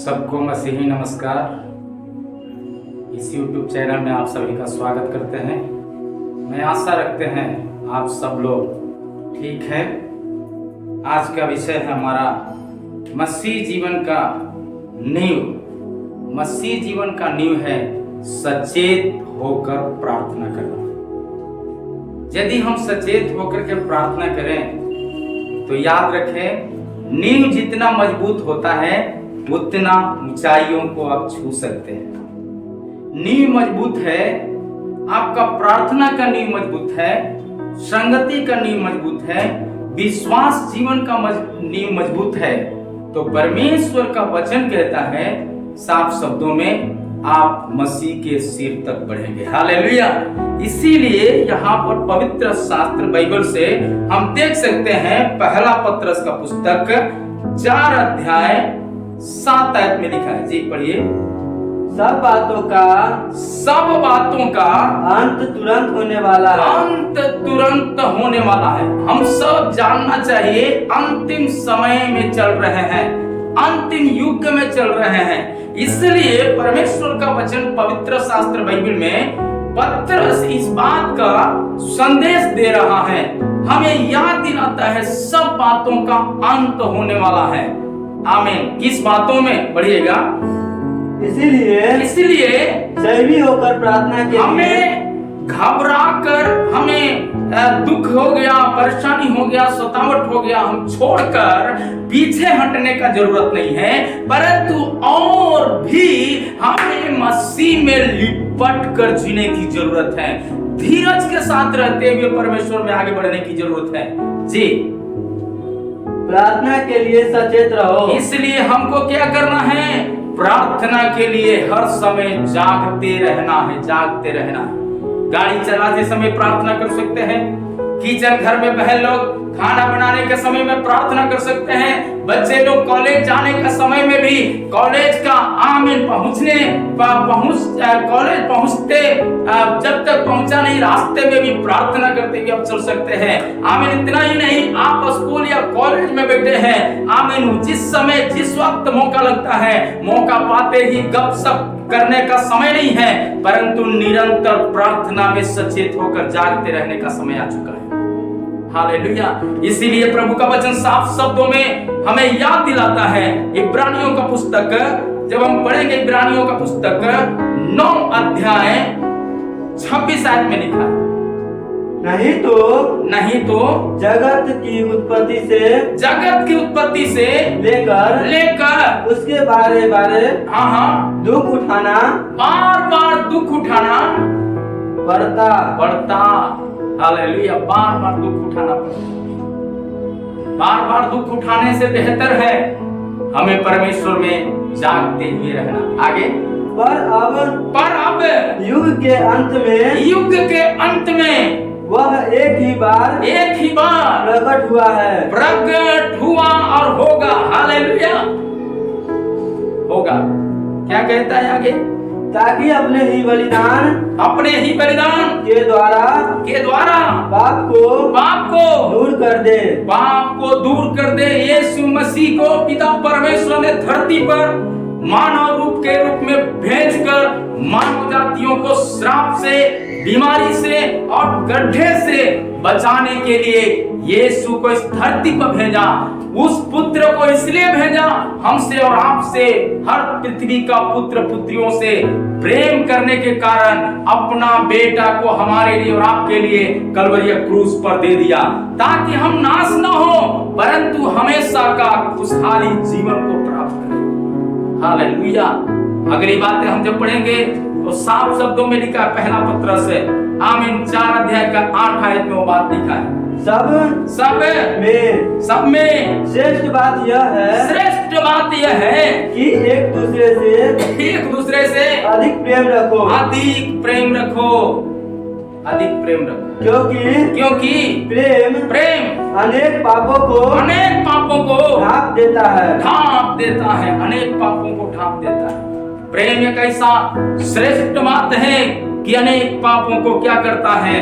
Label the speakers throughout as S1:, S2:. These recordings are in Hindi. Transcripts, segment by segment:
S1: सबको मसीही नमस्कार। इस YouTube चैनल में आप सभी का स्वागत करते हैं। मैं आशा रखते हैं आप सब लोग ठीक हैं। आज का विषय है हमारा मसीह जीवन का नींव। मसीह जीवन का नींव है सचेत होकर प्रार्थना करना। यदि हम सचेत होकर के प्रार्थना करें तो याद रखें, नींव जितना मजबूत होता है उतना ऊंचाइयों को आप छू सकते हैं। नींव मजबूत है, आपका प्रार्थना का नींव मजबूत है, संगति का नींव मजबूत है, विश्वास जीवन का नींव मजबूत है, तो परमेश्वर का वचन कहता है साफ शब्दों में आप मसीह के सिर तक बढ़ेंगे। हालेलुया। इसीलिए यहाँ पर पवित्र शास्त्र बाइबल से हम देख सकते हैं, पहला पत्रस का पुस्तक 4 अध्याय 7 आयत में लिखा है। जी पढ़िए।
S2: सब बातों का अंत तुरंत होने वाला है।
S1: अंत तुरंत होने वाला है। हम सब जानना चाहिए, अंतिम समय में चल रहे हैं, अंतिम युग में चल रहे हैं। इसलिए परमेश्वर का वचन पवित्र शास्त्र बाइबल में पत्रस इस बात का संदेश दे रहा है, हमें याद दिलाता है सब बातों का अंत होने वाला है। आमीन। किस बातों में? पढ़िएगा। इसीलिए
S2: दैवी होकर प्रार्थना के
S1: हमें घबरा कर, हमें दुख हो गया, परेशानी हो गया, सतावट हो गया, हम छोड़कर पीछे हटने का जरूरत नहीं है, परंतु और भी हमें मसीह में लिपट कर जीने की जरूरत है। धीरज के साथ रहते हुए परमेश्वर में आगे बढ़ने की जरूरत है। जी,
S2: प्रार्थना के लिए सचेत रहो।
S1: इसलिए हमको क्या करना है? प्रार्थना के लिए हर समय जागते रहना है, जागते रहना है। गाड़ी चलाते समय प्रार्थना कर सकते हैं, किचन घर में बहन लोग खाना बनाने के समय में प्रार्थना कर सकते हैं, बच्चे लोग कॉलेज जाने का समय में भी कॉलेज का आमीन कॉलेज पहुंचते जब तक पहुंचा नहीं रास्ते में भी प्रार्थना करते हुए आप चल सकते हैं। आमीन। इतना ही नहीं, आप स्कूल या कॉलेज में बैठे हैं, आमीन, जिस समय जिस वक्त मौका लगता है, मौका पाते ही गपशप करने का समय नहीं है, परंतु निरंतर प्रार्थना में सचेत होकर जागते रहने का समय आ चुका है। हालेलुया। इसीलिए प्रभु का वचन साफ शब्दों में हमें याद दिलाता है। इब्रानियों का पुस्तक, जब हम पढ़ेंगे इब्रानियों का पुस्तक 9 अध्याय 26 आयत में लिखा है, नहीं तो
S2: जगत की उत्पत्ति से लेकर उसके बारे दुख उठाना,
S1: बार दुख उठाना पड़ता। हालेलुया। बार दुख उठाना पड़ता। बार दुख उठाने से बेहतर है हमें परमेश्वर में जागते हुए रहना। आगे। पर अब
S2: युग के अंत में वह एक ही बार प्रकट हुआ और होगा। हालेलुया।
S1: होगा। क्या कहता है आगे?
S2: ताकि अपने ही बलिदान के द्वारा पाप को दूर कर दे। यीशु मसीह को पिता परमेश्वर ने धरती पर मानव रूप के रूप में भेजकर मानव जातियों को श्राप से, बीमारी से और गड्ढे से बचाने के लिए यीशु को इस धरती पर भेजा। उस पुत्र को इसलिए भेजा, हमसे और आपसे, हर पृथ्वी का पुत्र पुत्रियों से प्रेम करने के कारण अपना बेटा को हमारे लिए और आपके लिए कलवरी क्रूस पर दे दिया, ताकि हम नाश न हो परंतु हमेशा का खुशहाली जीवन को प्राप्त करें। हालेलुया। अगली बातें हम जब पढ़ेंगे तो साफ शब्दों में लिखा है, पहला पत्रस है, आमीन, 4 अध्याय का 8 आयत में वो बात लिखा है। सब में श्रेष्ठ बात यह है कि एक दूसरे से अधिक प्रेम रखो। क्योंकि प्रेम अनेक पापों को ढांप देता है।
S1: अनेक पापों को ढांप देता है। प्रेम एक ऐसा श्रेष्ठ बात है कि अनेक पापों को क्या करता है?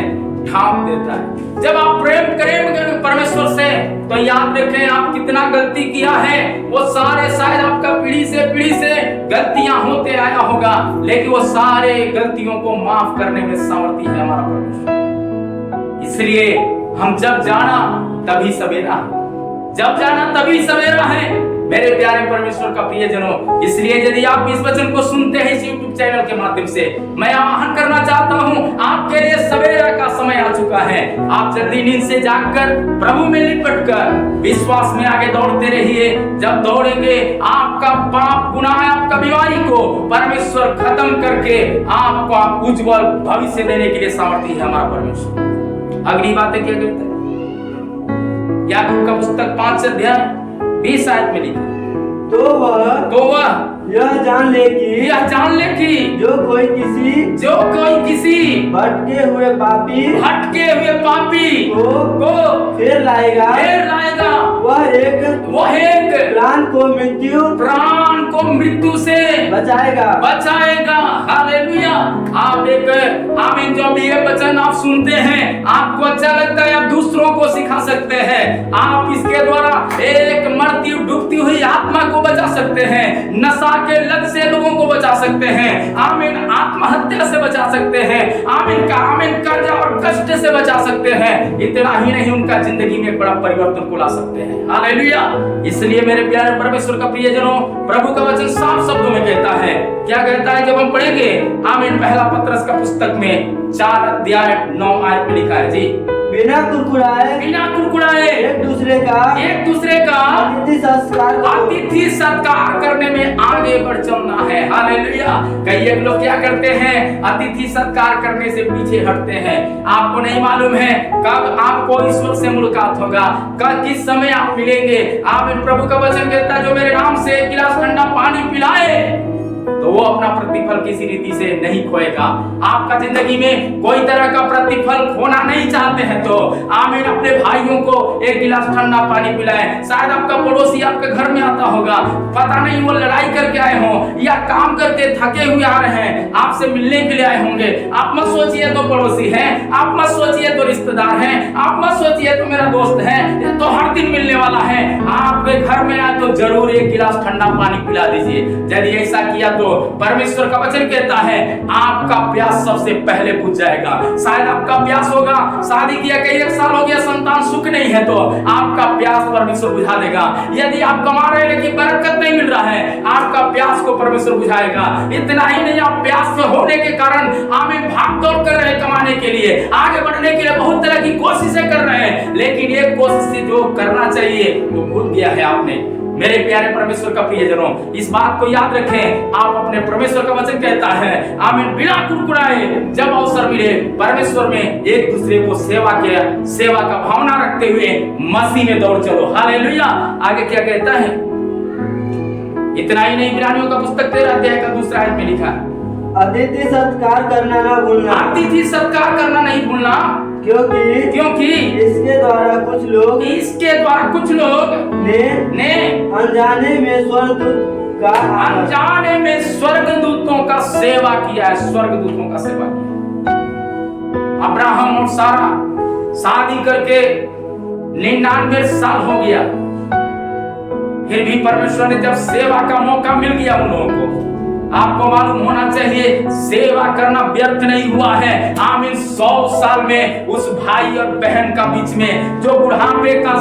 S1: ढांप देता है। जब आप प्रेम करेंगे परमेश्वर से तो याद रखें आप कितना गलती किया है, वो सारे शायद आपका पीढ़ी से गलतियां होते आया होगा, लेकिन वो सारे गलतियों को माफ करने में सामर्थ्य है हमारा परमेश्वर। इसलिए हम जब जाना तभी सवेरा, जब जाना तभी सवेरा है मेरे प्यारे परमेश्वर का प्रियजनों। इसलिए यदि आप इस वचन को सुनते हैं इस YouTube चैनल के माध्यम से, मैं आह्वान करना चाहता हूं, आपके लिए सवेरा का समय आ चुका है। आप जल्दी नींद से जागकर प्रभु में लिपटकर विश्वास में आगे दौड़ते रहिए। जब दौड़ेंगे आपका पाप गुनाह आपका बीमारी को परमेश्वर खत्म करके आपको उज्जवल भविष्य देने के लिए सामर्थ्य है हमारा परमेश्वर। अगली बातें क्या कहता है? याकूब का पुस्तक 5 अध्याय 20 आयत में लिखा, तो वह यह जान ले कि जो कोई किसी भटके हुए पापी को फिर लाएगा वह एक प्राण को मृत्यु से बचाएगा। हालेलुया। आप एक आमीन। जो भी ये वचन आप सुनते हैं आपको अच्छा लगता है, आप दूसरों को सिखा सकते हैं। आप इसके द्वारा एक मरती डूबती हुई आत्मा को बचा सकते हैं, नशा के लत से लोगों को बचा सकते हैं, आमीन, आत्महत्या से बचा सकते हैं, आमीन कर्जा और कष्ट से बचा सकते हैं। इतना ही नहीं, उनका जिंदगी में एक बड़ा परिवर्तन को ला सकते हैं। हालेलुया। इसलिए मेरे प्यारे परमेश्वर का प्रियजनों, प्रभु का वचन साफ शब्दों में कहता है, क्या कहता है जब हम पढ़ेंगे, आमीन, पहला पत्रस का पुस्तक में 4 अध्याय 9 आयत में लिखा है जी, बिना कुड़कुड़ाए एक दूसरे का अतिथि सत्कार करने में आगे बढ़ चलना है। हालेलुया। कई लोग क्या करते हैं, अतिथि सत्कार करने से पीछे हटते हैं। आपको नहीं मालूम है कब आपको ईश्वर से मुलाकात होगा, कब किस समय आप मिलेंगे। आमीन। प्रभु का वचन कहता है, जो मेरे नाम से एक गिलास ठंडा पानी पिलाए तो वो अपना प्रतिफल किसी रीति से नहीं खोएगा। आपका जिंदगी में कोई तरह का प्रतिफल खोना नहीं चाहते हैं तो आमीन, अपने भाइयों को एक गिलास ठंडा पानी पिलाएं। शायद आपका पड़ोसी आपके घर में आता होगा, पता नहीं वो लड़ाई करके आए हों या काम करके थके हुए आ रहे हैं, आपसे मिलने के लिए आए होंगे। आप मत सोचिए तो पड़ोसी है, आप मत सोचिए तो रिश्तेदार है, आप मत सोचिए तो मेरा दोस्त है, ये तो हर दिन मिलने वाला है। आपके घर में आए तो जरूर एक गिलास ठंडा पानी पिला दीजिए। यदि ऐसा किया तो परमेश्वर का वचन कहता है आपका प्यास सबसे पहले बुझ जाएगा। शायद आपका प्यास होगा, शादी किया कई 1 साल हो गया, संतान सुख नहीं है, तो आपका प्यास परमेश्वर बुझा देगा। यदि आप कमा रहे हैं लेकिन बरकत नहीं मिल रहा है, आपका प्यास को परमेश्वर बुझाएगा। इतना ही नहीं, आप प्यास में होने के कारण आमीन भाग दौड़ कर रहे हैं कमाने के लिए, आगे बढ़ने के लिए बहुत तरह की कोशिशें कर रहे हैं, लेकिन एक कोशिश जो करना चाहिए वो भूल गया है आपने। मेरे प्यारे परमेश्वर का प्रियजनों, इस बात को याद रखें, आप अपने परमेश्वर का वचन कहता है आमीन, बिना कुड़कुड़ाए जब अवसर मिले परमेश्वर में एक दूसरे को सेवा का भावना रखते हुए मसीह में दौड़ चलो। हालेलुया। आगे क्या कहता है? इतना ही नहीं, इब्रानियों का पुस्तक 13 अध्याय का 2 आयत में लिखा है,
S3: अतिथि सत्कार करना ना भूलना।
S1: अतिथि सत्कार करना नहीं भूलना, क्योंकि इसके द्वारा कुछ लोग ने अनजाने में स्वर्गदूतों का सेवा किया है। स्वर्गदूतों का सेवा किया। अब्राहम और सारा शादी करके 99 साल हो गया, फिर भी परमेश्वर ने जब सेवा का मौका मिल गया उन लोगों को, आपको मालूम होना चाहिए सेवा करना व्यर्थ नहीं हुआ है। आमीन। 100 साल में उस भाई और बहन का बीच में जो बुढ़ापे का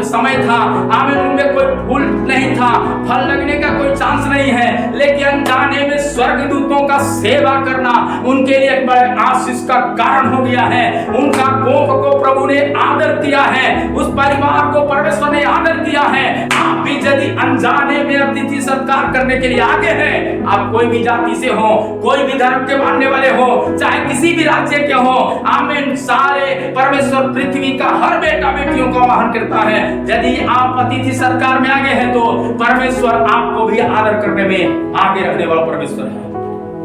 S1: समय था, आमीन, उनमें कोई फूल नहीं था, फल लगने का कोई चांस नहीं है, लेकिन अनजाने में स्वर्गदूतों का सेवा करना उनके लिए एक बड़े आशीष का कारण हो गया है। उनका कोख को प्रभु ने आदर किया है, उस परिवार को परमेश्वर ने आदर किया है। आप भी यदि अनजाने में अतिथि सत्कार करने के लिए आगे हैं, आप कोई भी जाति से हो, कोई भी धर्म के मानने वाले हो, चाहे किसी भी राज्य के हो, आमीन, सारे परमेश्वर पृथ्वी का हर बेटा बेटियों को आह्वान करता है। यदि आप अतिथि सत्कार में आगे हैं तो परमेश्वर आपको भी आदर करने में आगे रखने वाला परमेश्वर है।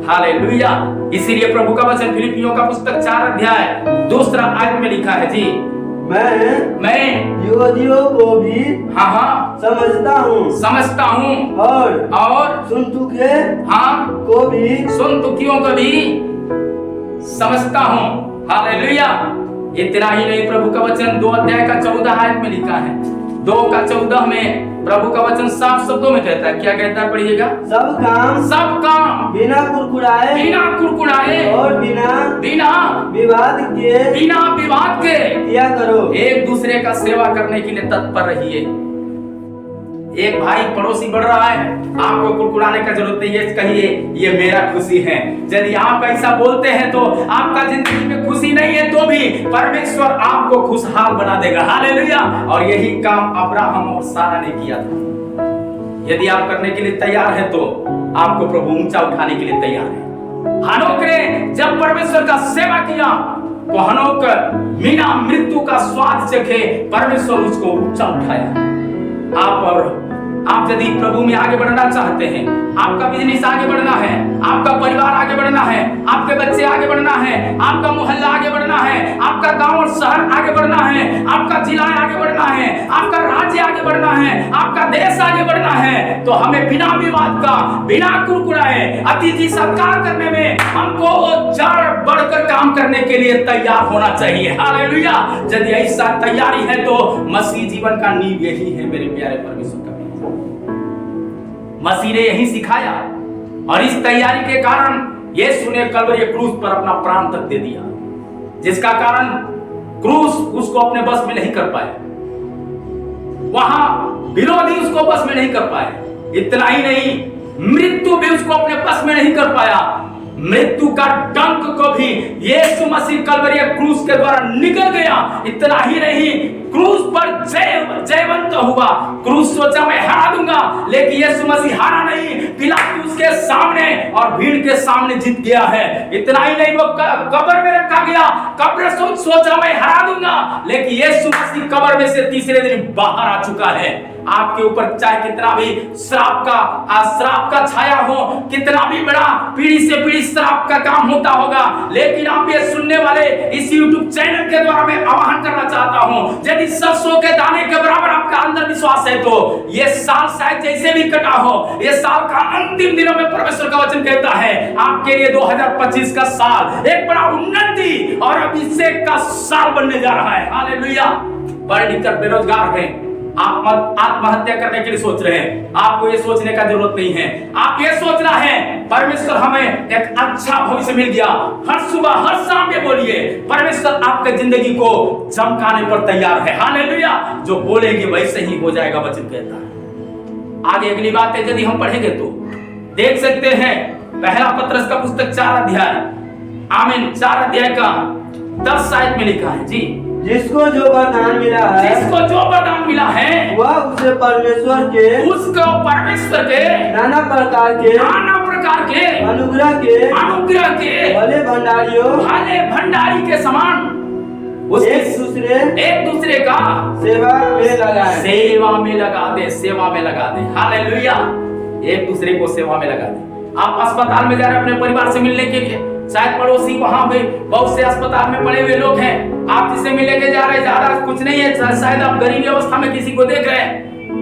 S1: हालेलुया। इसीलिए प्रभु का वचन फिलिपियों का पुस्तक 4 अध्याय 2 आयत में लिखा है जी, मैं
S3: यहूदियों को भी समझता हूँ
S1: और
S3: सुनतुकियों को भी
S1: समझता हूँ।
S2: हालेलुया। इतना ही नहीं, प्रभु का वचन 2 अध्याय का 14 आयत में लिखा है। 2 का 14 में प्रभु का वचन साफ शब्दों में कहता है, क्या कहता है पढ़िएगा? सब काम
S3: बिना कुड़कुड़ाए
S2: और बिना विवाद के
S3: किया करो।
S2: एक दूसरे का सेवा करने के लिए तत्पर रहिए। एक भाई पड़ोसी बढ़ रहा है, आपको कुड़कुड़ाने का जरूरत नहीं है, कहिए ये मेरा खुशी है। यदि आप ऐसा बोलते हैं तो आपका जिंदगी में खुशी नहीं है तो भी परमेश्वर आपको खुशहाल बना देगा। हालेलुया। और यही काम अब्राहम और सारा ने किया था। यदि आप करने के लिए तैयार हैं तो आपको प्रभु ऊंचा उठाने के लिए तैयार है। हनोक ने जब परमेश्वर का सेवा किया तो हनोक बिना मृत्यु का स्वाद चखे, परमेश्वर उसको ऊंचा उठाया। आप यदि प्रभु में आगे बढ़ना चाहते हैं, आपका बिजनेस आगे बढ़ना है, आपका परिवार आगे बढ़ना है, आपके बच्चे आगे बढ़ना है, आपका मोहल्ला आगे बढ़ना है, आपका गांव और शहर आगे बढ़ना है, आपका जिला आगे बढ़ना है, आपका राज्य आगे बढ़ना है, आपका देश आगे बढ़ना है, तो हमें बिना विवाद का, बिना कुड़कुड़ाए अतिथि सत्कार करने में हमको जड़ बढ़कर काम करने के लिए तैयार होना चाहिए। हालेलुया। यदि ऐसा तैयारी है तो मसीह जीवन का नींव यही है मेरे प्यारे परमेश्वर का। मसीह ने यही सिखाया और इस तैयारी के कारण यीशु ने कलवरी क्रूस पर अपना प्राण तक दे दिया, जिसका कारण क्रूस उसको अपने बस में नहीं कर पाए, वहां विरोधी उसको बस में नहीं कर पाए। इतना ही नहीं, मृत्यु भी उसको अपने बस में नहीं कर पाया। मृत्यु का डंक को भी यीशु मसीह कलवरी क्रूस के द्वारा निकल गया। इतना ही नहीं, क्रूस पर जयवंत हुआ। क्रूस सोचा मैं हरा दूंगा, लेकिन यीशु मसीह हारा नहीं, पिलातुस के सामने और भीड़ के सामने जीत गया है। इतना ही नहीं, वो कब्र में रखा गया, कब्र सोचा मैं हरा दूंगा, लेकिन यीशु मसीह कब्र में से तीसरे दिन बाहर आ चुका है। आपके ऊपर चाहे कितना भी श्राप का छाया हो, कितना भी बड़ा पीढ़ी से पीढ़ी श्राप का काम होता होगा, लेकिन आप ये सुनने वाले इस YouTube चैनल के द्वारा मैं आह्वान करना चाहता हूं, यदि सरसों के दाने के बराबर आपका अंदर विश्वास है तो ये साल शायद जैसे भी कटा हो, ये साल का अंतिम दिनों में परमेश्वर का वचन कहता है आपके लिए 2025 का साल एक बड़ा उन्नति और अभिषेक का साल बनने जा रहा है। हालेलुया। पढ़ लिख कर बेरोजगार हैं, आप आत्महत्या करने के लिए सोच रहे हैं, आपको ये सोचने का जरूरत नहीं है। आप ये सोचना है परमेश्वर हमें एक अच्छा भविष्य मिल गया। हर सुबह हर शाम ये बोलिए, परमेश्वर आपके जिंदगी को चमकाने पर तैयार है। हालेलुया। जो बोलेंगे वैसे ही हो जाएगा, वचन कहता है। आगे अगली बात है, यदि हम पढ़ेंगे तो देख सकते हैं पहला पत्रस का पुस्तक 4 अध्याय, आमीन, 4 अध्याय का 10 आयत में लिखा है जी,
S3: जिसको जो वरदान मिला है वह उसको परमेश्वर के नाना प्रकार के अनुग्रह के भले भंडारी के समान एक दूसरे का सेवा में लगा दे। हालेलुया। एक दूसरे को सेवा में लगा दे। आप अस्पताल में जा रहे हैं अपने परिवार से मिलने के लिए, शायद पड़ोसी वहां पे बहुत से अस्पताल में पड़े हुए लोग हैं, आप जिसे मिलने के जा रहे हैं, ज्यादा कुछ नहीं है, शायद आप गरीबी अवस्था में किसी को देख रहे हैं,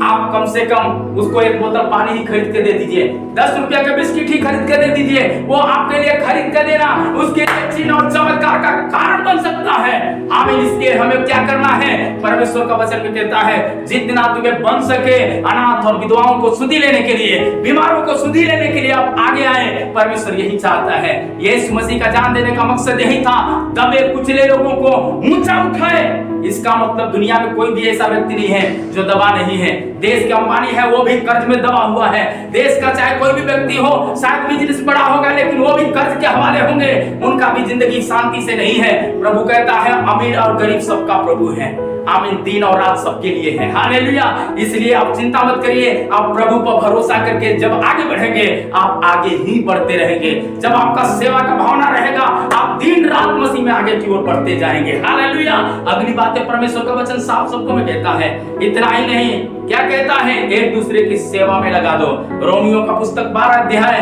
S3: आप कम से कम उसको एक बोतल पानी ही खरीद के दे दीजिए, 10 रुपया का बिस्किट ही खरीद के दे दीजिए। वो आपके लिए खरीद के देना उसके चिन्ह और चमत्कार का कारण बन सकता है। आमीन। इसलिए हमें क्या करना है, परमेश्वर का वचन भी कहता है जितना तुम्हें बन सके अनाथ और विधवाओं को सुधि लेने के लिए, बीमारों को सुधि लेने के लिए आप आगे आए। परमेश्वर यही चाहता है। यीशु मसीह का जान देने का मकसद यही था, दबे कुचले लोगों को ऊंचा उठाए। इसका मतलब दुनिया में कोई भी ऐसा व्यक्ति नहीं है जो दबा नहीं है। देश के अंबानी है, वो भी कर्ज में दबा हुआ है। देश का चाहे कोई भी व्यक्ति हो, शायद बिजनेस बड़ा होगा लेकिन वो भी कर्ज के हवाले होंगे, उनका भी जिंदगी शांति से नहीं है। प्रभु कहता है अमीर और गरीब सबका प्रभु है। आमीन। दिन और रात सबके लिए है। हालेलुया। इसलिए आप चिंता मत करिए, आप प्रभु पर भरोसा करके जब आगे बढ़ेंगे आप आगे ही बढ़ते रहेंगे। जब आपका सेवा का भावना रहेगा आप दिन रात मसीह में आगे की ओर बढ़ते जाएंगे। हालेलुया। अगली बात है, परमेश्वर का वचन साफ शब्दों में कहता है, इतना ही नहीं, क्या कहता है, एक दूसरे की सेवा में लगा दो। रोमियो का पुस्तक 12 अध्याय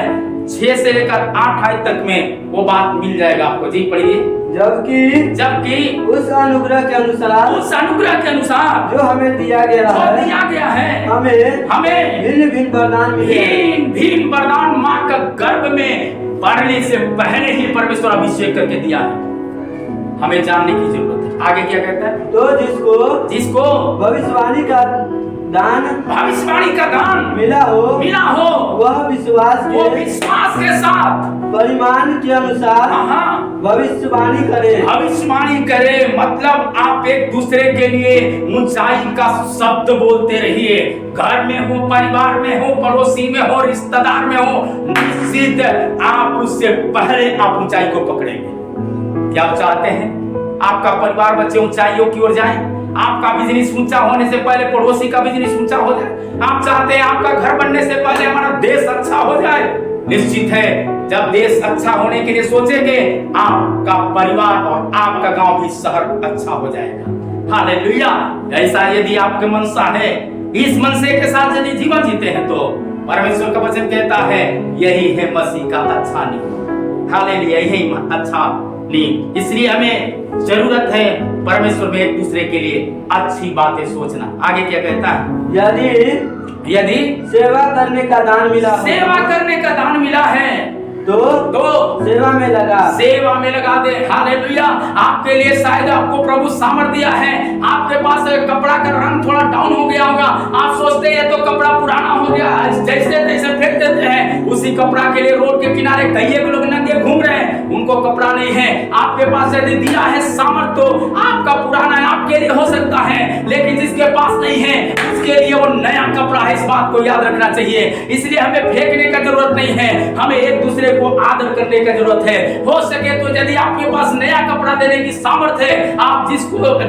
S3: 6 से लेकर 8 आयत तक में वो बात मिल जाएगा आपको। जी पढ़िए। जबकि उस अनुग्रह के अनुसार जो हमें दिया गया है हमें भिन्न वरदान
S2: माँ का गर्भ में पढ़ने से पहले ही परमेश्वर अभिषेक करके दिया है।
S3: हमें जानने की जरूरत है। आगे क्या कहता है?
S2: तो जिसको
S3: भविष्यवाणी का दान
S2: मिला हो वह
S3: विश्वास के साथ
S2: परिमाण के अनुसार भविष्यवाणी
S3: करे। मतलब आप एक दूसरे के लिए ऊंचाई का शब्द बोलते रहिए। घर में हो, परिवार में हो, पड़ोसी में हो, रिश्तेदार में हो, निश्चित आप उससे पहले आप ऊंचाई को पकड़ेंगे। क्या आप चाहते हैं आपका परिवार बच्चे ऊंचाइयों की ओर जाए? आपका बिजनेस ऊंचा होने से पहले पड़ोसी का बिजनेस ऊंचा हो जाए। आप चाहते हैं आपका घर बनने से पहले हमारा देश अच्छा हो जाए? निश्चित है जब देश अच्छा होने के लिए सोचेंगे आपका परिवार और आपका गांव भी शहर अच्छा हो जाएगा। हालेलुया। ऐसा यदि आपके मनसा है, इस मनसे के साथ यदि जीवन जीते हैं तो परमेश्वर का वचन कहता है यही है मसीह का अच्छा नींव। हालेलुया, यही अच्छा नींव। इसलिए हमें जरूरत है परमेश्वर में एक दूसरे के लिए अच्छी बातें सोचना। आगे क्या कहता है? यदि
S2: सेवा करने का दान मिला
S3: है
S2: तो सेवा में लगा
S3: दे। हालेलुया। आपके लिए शायद आपको प्रभु सामर्थ दिया है। आपके पास कपड़ा का रंग थोड़ा डाउन हो गया होगा। आप सोचते हैं तो कपड़ा पुराना हो गया, जैसे तैसे फेंक देते हैं। उसी कपड़ा के लिए रोड के किनारे कई लोग नंगे घूम रहे हैं, उनको कपड़ा नहीं है। आपके पास यदि दिया है सामर्थ तो आपका पुराना है, आपके लिए हो सकता है, लेकिन जिसके पास नहीं है उसके लिए वो नया कपड़ा है। इस बात को याद रखना चाहिए। इसलिए हमें फेंकने का जरूरत नहीं है, हमें एक दूसरे को आदर करने की जरूरत है। हो सके तो यदि आपके पास नया कपड़ा देने की सामर्थ्य है, आप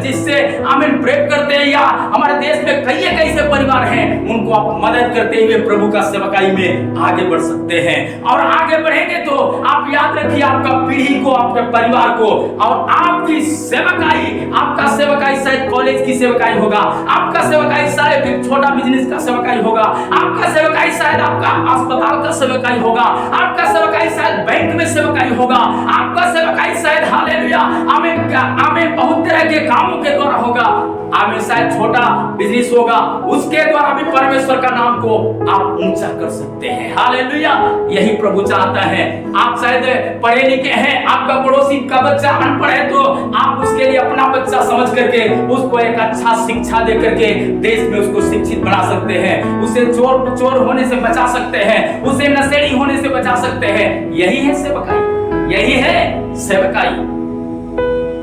S3: जिससे आमीन प्रेम करते हैं, या हमारे देश में कई ऐसे परिवार हैं उनको आप मदद करते हुए प्रभु का सेवकाई में आगे बढ़ सकते हैं। और आगे बढ़ेंगे तो आप याद रखिए आपका पीढ़ी को, आपके परिवार को, और आपकी सेवकाई, आपका सेवकाई शायद कॉलेज की सेवकाई होगा, आपका सेवकाई शायद एक छोटा बिजनेस का सेवकाई होगा, आपका सेवकाई शायद आपका अस्पताल का सेवकाई होगा, आपका सेवकाई शायद बैंक में सेवकाई होगा, आपका सेवकाई शायद हालेलुया आमीन बहुत तरह के कामों के द्वारा होगा, आमीन शायद छोटा बिजनेस होगा, उसके द्वारा भी परमेश्वर का नाम को आप ऊंचा कर सकते हैं। हालेलुया। यही प्रभु चाहता है। आप शायद पढ़े लिखे हैं, आपका पड़ोसी का बच्चा अनपढ़ है तो आप उसके लिए अपना बच्चा समझ करके उसको एक अच्छा शिक्षा दे करके देश में उसको शिक्षित बना सकते हैं, उसे चोर होने से बचा सकते हैं, उसे नशेड़ी होने से बचा सकते हैं। यही है सेवकाई, यही है सेवकाई।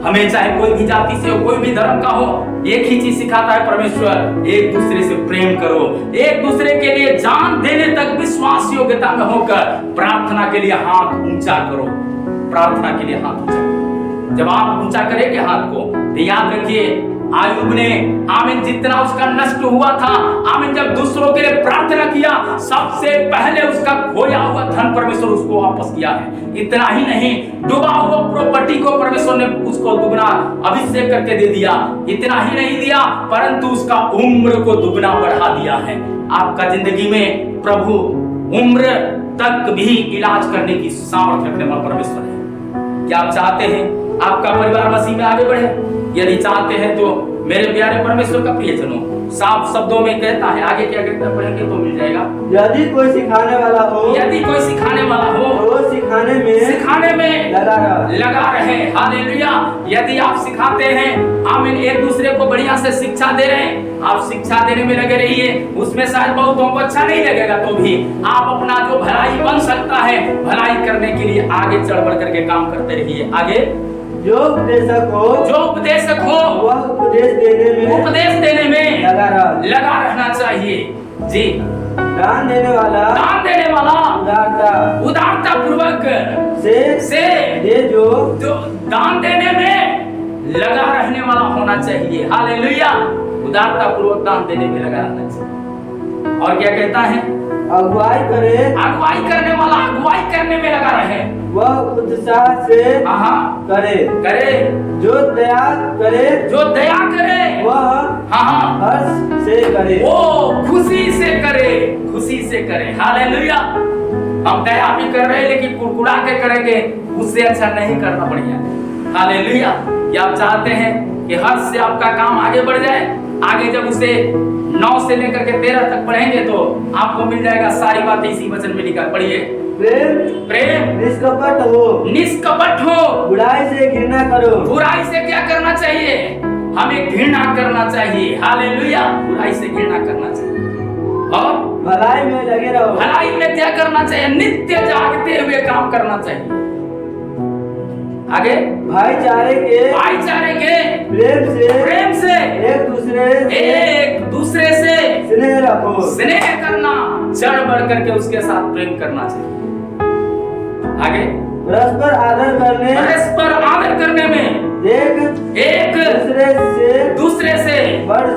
S3: हमें चाहे कोई भी जाति से हो, कोई भी धर्म का हो, एक ही चीज सिखाता है परमेश्वर, एक दूसरे से प्रेम करो, एक दूसरे के लिए जान देने तक विश्वास योग्यता में होकर प्रार्थना के लिए हाथ ऊंचा करो। प्रार्थना के लिए हाथ ऊंचा करो। जब आप ऊंचा करेंगे हाथ को तो याद रखिए आयुब ने आमीन जितना उसका नष्ट हुआ था, आमीन जब दूसरों के लिए प्रार्थना किया सबसे पहले उसका खोया हुआ धन परमेश्वर उसको वापस किया है। इतना ही नहीं, डूबा हुआ प्रॉपर्टी को परमेश्वर ने उसको दुगना अभिषेक करके दे दिया। इतना ही नहीं दिया परंतु उसका उम्र को दुगना बढ़ा दिया है। आपका जिंदगी में प्रभु उम्र तक भी इलाज करने की सामर्थ्य रखने वाला परमेश्वर है। क्या आप चाहते हैं आपका परिवार मसीह में आगे बढ़े? यदि चाहते हैं तो मेरे प्यारे परमेश्वर का प्रियजनों, साफ शब्दों में कहता है, आगे क्या कहता है पढ़ेंगे तो मिल जाएगा।
S2: यदि कोई सिखाने वाला हो
S3: तो सिखाने में लगा रहे। हालेलुया। यदि आप सिखाते हैं, आमीन एक दूसरे को बढ़िया से शिक्षा दे रहे हैं, आप शिक्षा देने में लगे रहिए। उसमें शायद बहुतों को अच्छा नहीं लगेगा तो भी आप अपना जो भलाई बन सकता है भलाई करने के लिए आगे चढ़ बढ़ करके काम करते रहिए। आगे
S2: जो उपदेशक हो वह उपदेश देने में
S3: लगा रहना चाहिए। जी।
S2: दान देने वाला
S3: उदारता पूर्वक से
S2: दे जो
S3: दान देने में लगा रहने वाला होना चाहिए। हालेलुया। उदारता पूर्वक दान देने में लगा रहना चाहिए। और क्या कहता है?
S2: अगुवाई
S3: करने वाला अगुवाई करने में लगा रहे,
S2: वह उत्साह से करे। जो दया करे वह हर्ष से करे।
S3: वो खुशी से करे। हालेलुया। हम दया भी कर रहे हैं लेकिन कुड़कुड़ा के करेंगे, उससे अच्छा नहीं करना बढ़िया। हालेलुया। क्या आप चाहते हैं कि हर्ष से आपका काम आगे बढ़ जाए? आगे जब उसे 9 से लेकर के 13 तक पढ़ेंगे तो आपको मिल जाएगा सारी बातें इसी वचन में लिखा। पढ़िए।
S2: प्रेम
S3: निष्कपट हो, बुराई से घृणा करो।
S2: बुराई से क्या करना चाहिए? हमें घृणा करना चाहिए। हालेलुया, बुराई से घृणा करना चाहिए और
S3: भलाई में लगे रहो।
S2: भलाई में क्या करना चाहिए? नित्य जागते हुए काम करना चाहिए। आगे
S3: भाईचारे के प्रेम से एक दूसरे से स्नेह रखो।
S2: स्नेह करना, चढ़ बढ़ करके उसके साथ प्रेम करना चाहिए। आगे
S3: परस्पर
S2: आदर करने में एक दूसरे से बढ़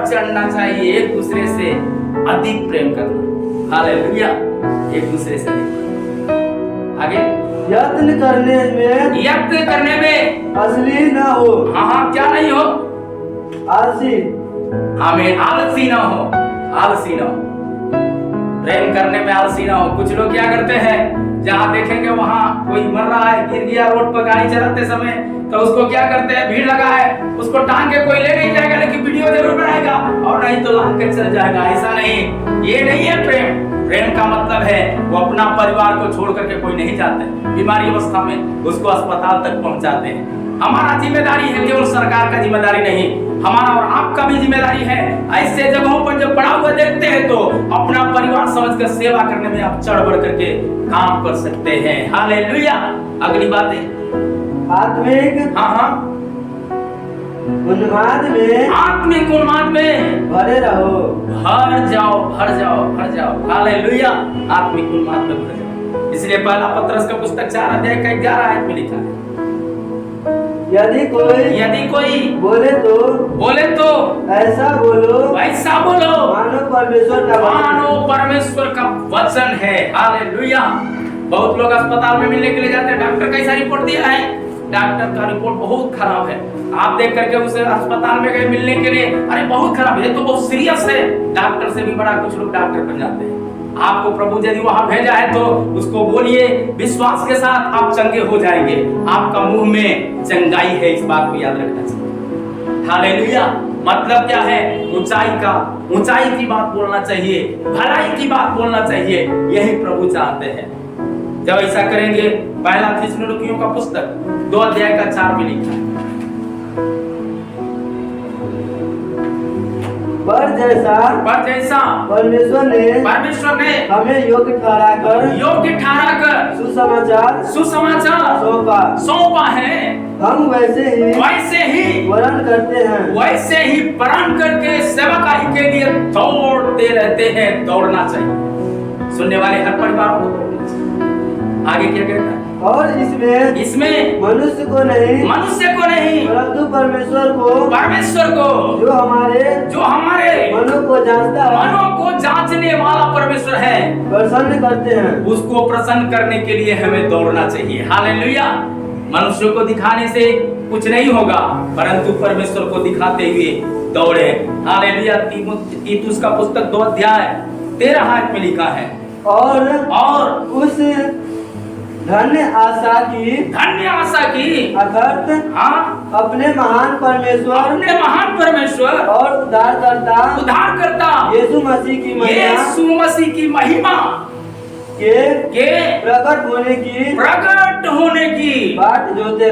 S2: चढ़ना चाहिए। एक दूसरे से अधिक प्रेम करना। हालेलुया, एक दूसरे से अधिक। आगे
S3: यत्न करने में असली ना हो।
S2: हाँ, क्या नहीं हो?
S3: आलसी।
S2: हमें आलसी ना हो। प्रेम करने में आलसी ना हो। कुछ लोग क्या करते हैं, जहाँ देखेंगे वहाँ कोई मर रहा है, गिर गया रोड पर गाड़ी चलाते समय, तो उसको क्या करते हैं, भीड़ लगा है, उसको टांग के कोई ले नहीं जाएगा, लेकिन वीडियो जरूर बनाएगा और नहीं तो लांग कर चल जाएगा। ऐसा नहीं, ये नहीं है प्रेम। प्रेम का मतलब है वो अपना परिवार को छोड़ करके कोई नहीं जाते, बीमारी अवस्था में उसको अस्पताल तक पहुंचाते हैं। हमारा जिम्मेदारी है, केवल सरकार का जिम्मेदारी नहीं, हमारा और आपका भी जिम्मेदारी है। ऐसे जगहों पर जब पड़ा हुआ देखते हैं तो अपना परिवार समझकर सेवा करने में आप चढ़ बढ़ करके काम कर सकते हैं। हालेलुया। अगली बात है
S3: आत्मिक
S2: उन्माद में
S3: भरे रहो।
S2: भर जाओ। हालेलुया, आत्मिक उन्माद में भर जाओ। इसलिए पहला पत्रस का पुस्तक 4 अध्याय का 11 आयत में लिखा है,
S3: यदि कोई बोले तो ऐसा बोलो मानो परमेश्वर का
S2: वचन है। हालेलुया। बहुत लोग अस्पताल में मिलने के लिए जाते हैं, डॉक्टर कैसा रिपोर्ट दिया है, डॉक्टर का रिपोर्ट बहुत खराब है। आप देख करके उसे अस्पताल में गए मिलने के लिए, अरे बहुत खराब है, तो बहुत सीरियस है। डॉक्टर से भी बड़ा कुछ लोग डॉक्टर बन जाते हैं। आपको प्रभु यदि वहां भेजा है तो उसको बोलिए विश्वास के साथ, आप चंगे हो जाएंगे। आपका मुंह में चंगाई है, इस बात को याद रखना चाहिए। हालेलुया। मतलब क्या है? ऊंचाई की बात बोलना चाहिए, भलाई की बात बोलना चाहिए। यही प्रभु चाहते हैं। जब ऐसा करेंगे, पहला थिस्सलुनीकियों का पुस्तक 2 अध्याय का 4 में लिखा है,
S3: पर जैसा परमेश्वर ने हमें योग्य ठहराकर सुसमाचार
S2: सौंपा है,
S3: हम वैसे ही
S2: वैसे ही प्रण करके सेवकाई के लिए दौड़ते रहते हैं। दौड़ना चाहिए। सुनने वाले हर परिवार को दौड़ना चाहिए। आगे क्या कहता है?
S3: और इसमें मनुष्य को नहीं परंतु परमेश्वर को जो हमारे मनों को जांचने वाला परमेश्वर है, प्रसन्न करते हैं।
S2: उसको प्रसन्न करने के लिए हमें दौड़ना चाहिए। हालेलुया। मनुष्य को दिखाने से कुछ नहीं होगा, परंतु परमेश्वर को दिखाते हुए दौड़े। हालेलुया। तीतुस का पुस्तक 2 अध्याय 13 आयत में लिखा है, और उस
S3: धन्य आशा की अर्थात अपने महान परमेश्वर और उद्धारकर्ता यीशु मसीह की महिमा के प्रकट होने की बाट जोते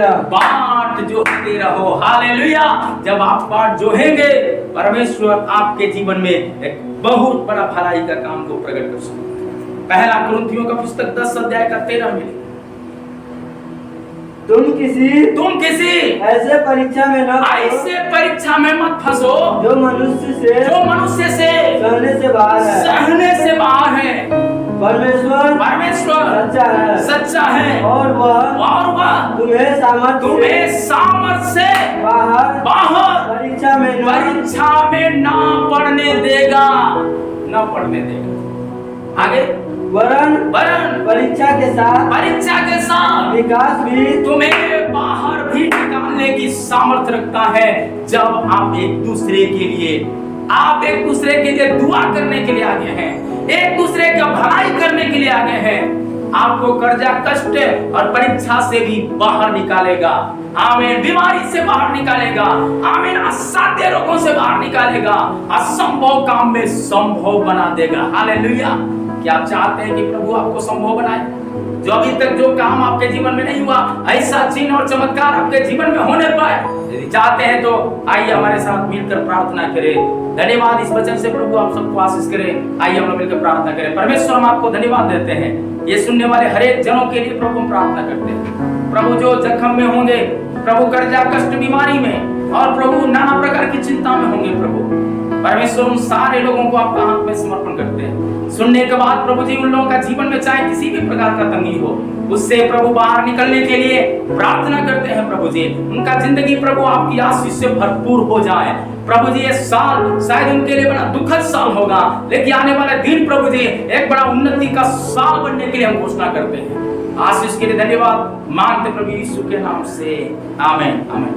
S3: रहो।
S2: हालेलुया। जब आप बाट जोहेंगे, परमेश्वर आपके जीवन में एक बहुत बड़ा भलाई का काम को प्रकट कर सकता है। पहला कुरिन्थियों का पुस्तक 10 अध्याय का 13 में,
S3: तुम किसी ऐसे परीक्षा में मत फंसो जो मनुष्य से सहने से बाहर है। परमेश्वर
S2: सच्चा है और वह
S3: तुम्हें
S2: सामर्थ से बाहर
S3: परीक्षा
S2: में ना पढ़ने देगा। आगे
S3: वरन परीक्षा के साथ विकास भी
S2: तुम्हें बाहर भी निकालने की सामर्थ्य रखता है। जब आप एक दूसरे के लिए दुआ करने के लिए आगे हैं, एक दूसरे का भलाई करने के लिए आगे हैं, आपको कर्जा, कष्ट और परीक्षा से भी बाहर निकालेगा। आमीन। बीमारी से बाहर निकालेगा। आमीन। असाध्य रोगों से बाहर निकालेगा। असंभव काम में संभव बना देगा। हालेलुया।
S3: कि आप चाहते हैं कि प्रभु आपको संभव बनाए। जो अभी तक जो काम आपके जीवन में नहीं हुआ, ऐसा चिन्ह और चमत्कार आपके जीवन में होने पाए, यदि चाहते हैं तो आइए हमारे साथ मिलकर प्रार्थना करें। धन्यवाद इस वचन से प्रभु आप सबको आशीष करें। आइए हम लोग मिलकर प्रार्थना करें। परमेश्वर हम आपको धन्यवाद देते हैं, ये सुनने वाले हर एक जनों के लिए प्रभु हम प्रार्थना करते हैं। प्रभु जो जख्म में होंगे, प्रभु कर्जा कष्ट बीमारी में और प्रभु नाना प्रकार की चिंता में होंगे, प्रभु परमेश्वर उन सारे लोगों को आपका हाथ में समर्पण करते हैं। सुनने के बाद प्रभु जी उन लोगों का जीवन में चाहे किसी भी प्रकार का तंगी हो, उससे प्रभु बाहर निकलने के लिए प्रार्थना करते हैं। प्रभु जी उनका जिंदगी प्रभु आपकी आशीष से भरपूर हो जाए। प्रभु जी ये साल शायद उनके लिए बड़ा दुखद साल होगा, लेकिन आने वाले दिन प्रभु जी एक बड़ा उन्नति का साल बनने के लिए हम घोषणा करते हैं। आशीष के लिए धन्यवाद मांगते प्रभु यीशु के नाम से, आमीन आमीन।